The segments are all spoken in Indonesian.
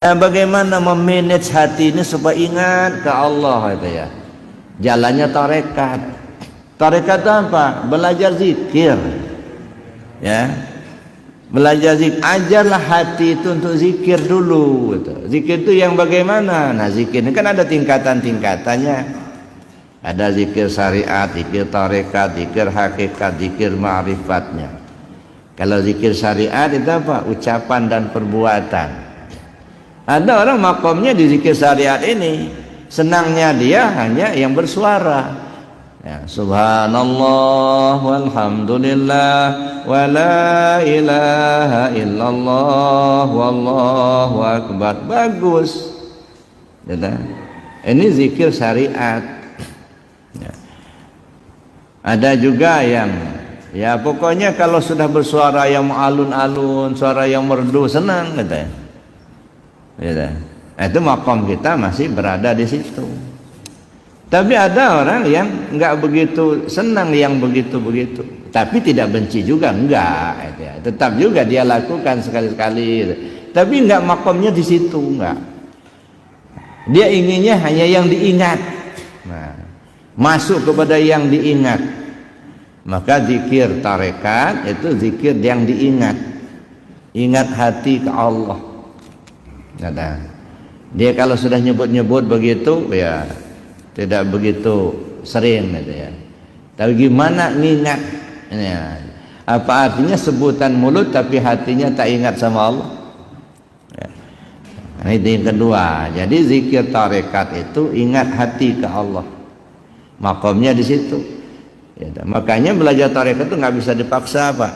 Bagaimana memanage hati ini supaya ingat ke Allah itu ya. Jalannya tarekat. Tarekat itu apa? Belajar zikir. Ya. Belajar zikir, ajarlah hati itu untuk zikir dulu gitu. Zikir itu yang bagaimana? Nah, zikir ini kan ada tingkatan-tingkatannya. Ada zikir syariat, zikir tarekat, zikir hakikat, zikir ma'rifatnya. Kalau zikir syariat itu apa? Ucapan dan perbuatan. Ada orang makomnya di zikir syariat ini, senangnya dia hanya yang bersuara. Ya, subhanallah walhamdulillah wa la ilaha illallah wallahu akbar. Bagus. Ya, ini zikir syariat. Ya. Ada juga yang ya pokoknya kalau sudah bersuara yang alun-alun, suara yang merdu, senang katanya. Ya, itu makom kita masih berada di situ. Tapi ada orang yang enggak begitu senang yang begitu-begitu, tapi tidak benci juga enggak. Ya. Tetap juga dia lakukan sekali-sekali. Tapi enggak makomnya di situ enggak. Dia inginnya hanya yang diingat. Nah, masuk kepada yang diingat. Maka zikir tarekat itu zikir yang diingat. Ingat hati ke Allah. Nah, dia kalau sudah nyebut-nyebut begitu ya tidak begitu sering gitu ya. Tapi gimana ngingat ya. Apa artinya sebutan mulut tapi hatinya tak ingat sama Allah ya. Nah, itu yang kedua. Jadi zikir tarekat itu ingat hati ke Allah, makomnya di situ ya. Makanya belajar tarekat itu nggak bisa dipaksa Pak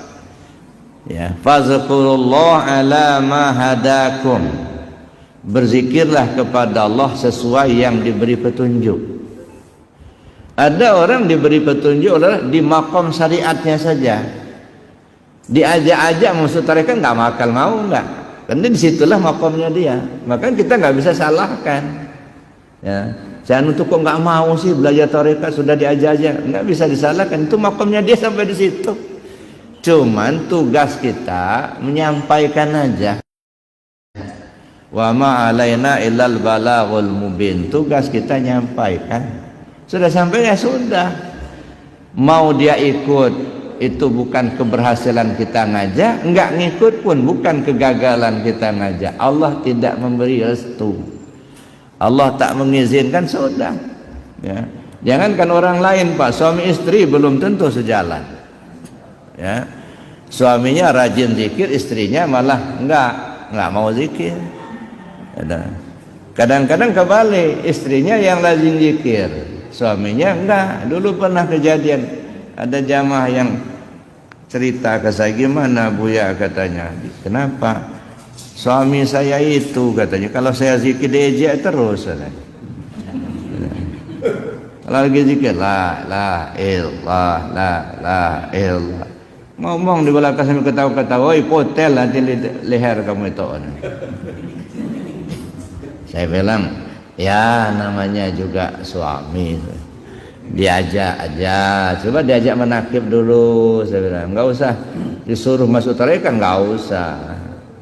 ya. Fazkurullah ala ma hadakum, berzikirlah kepada Allah sesuai yang diberi petunjuk. Ada orang diberi petunjuk di makom syariatnya saja, diajak-ajak masuk tarekat nggak bakal mau nggak, karena disitulah makomnya dia. Maka kita nggak bisa salahkan ya. Jangan untuk kok nggak mau sih belajar tarekat, sudah diajak-ajak, nggak bisa disalahkan, itu makomnya dia sampai di situ. Cuman tugas kita menyampaikan aja. Wa ma alaina illal balaghul mubin. Tugas kita nyampaikan. Sudah sampai ya sudah. Mau dia ikut itu bukan keberhasilan kita ngajak, enggak ngikut pun bukan kegagalan kita ngajak. Allah tidak memberi restu. Allah tak mengizinkan, sudah. Ya. Jangankan orang lain Pak, suami istri belum tentu sejalan. Ya. Suaminya rajin zikir, istrinya malah enggak mau zikir. Kadang-kadang kebalik, istrinya yang rajin zikir, suaminya enggak. Dulu pernah kejadian, ada jamaah yang cerita ke saya, gimana Buya katanya, kenapa suami saya itu katanya kalau saya zikir diejek terus katanya. Kalau lagi zikir la ilallah ngomong di belakang sambil ketawa-ketawa, oi potel nanti leher kamu itu. Saya bilang, ya namanya juga suami, diajak aja, coba diajak menakib dulu. Saya bilang, nggak usah disuruh masuk tarekat, nggak usah,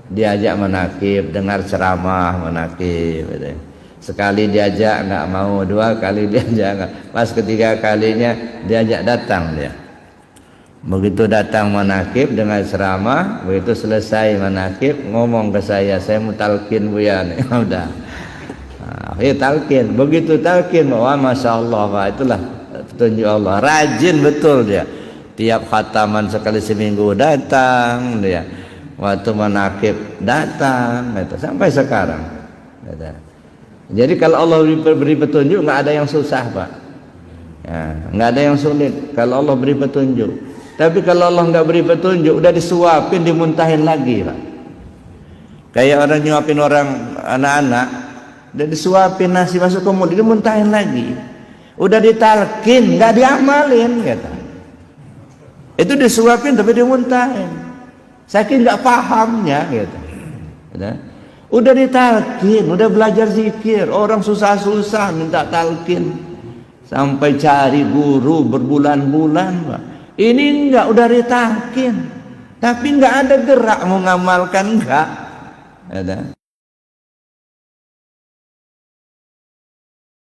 diajak menakib, dengar ceramah menakib. Sekali diajak nggak mau, dua kali diajak nggak, pas ketiga kalinya diajak datang dia. Begitu datang menakib dengan ceramah, begitu selesai menakib ngomong ke saya mau talqin Buya nih. Udah. Ya talqin, begitu talqin, wah masya Allah Pak, itulah petunjuk Allah. Rajin betul dia, tiap khataman sekali seminggu datang dia, waktu menakib datang, gitu. Sampai sekarang. Gitu. Jadi kalau Allah beri petunjuk nggak ada yang susah Pak, ya, nggak ada yang sulit kalau Allah beri petunjuk. Tapi kalau Allah nggak beri petunjuk, udah disuapin, dimuntahin lagi Pak. Kayak orang nyuapin orang anak-anak, udah disuapin nasi masuk ke mulut, dimuntahin lagi. Udah ditalkin, nggak diamalin gitu. Itu disuapin tapi dimuntahin, saking nggak pahamnya gitu. Udah ditalkin, udah belajar zikir, orang susah-susah minta talkin, sampai cari guru berbulan-bulan Pak. Ini enggak, udah ditalkin tapi enggak ada gerak mau ngamalkan, enggak ada.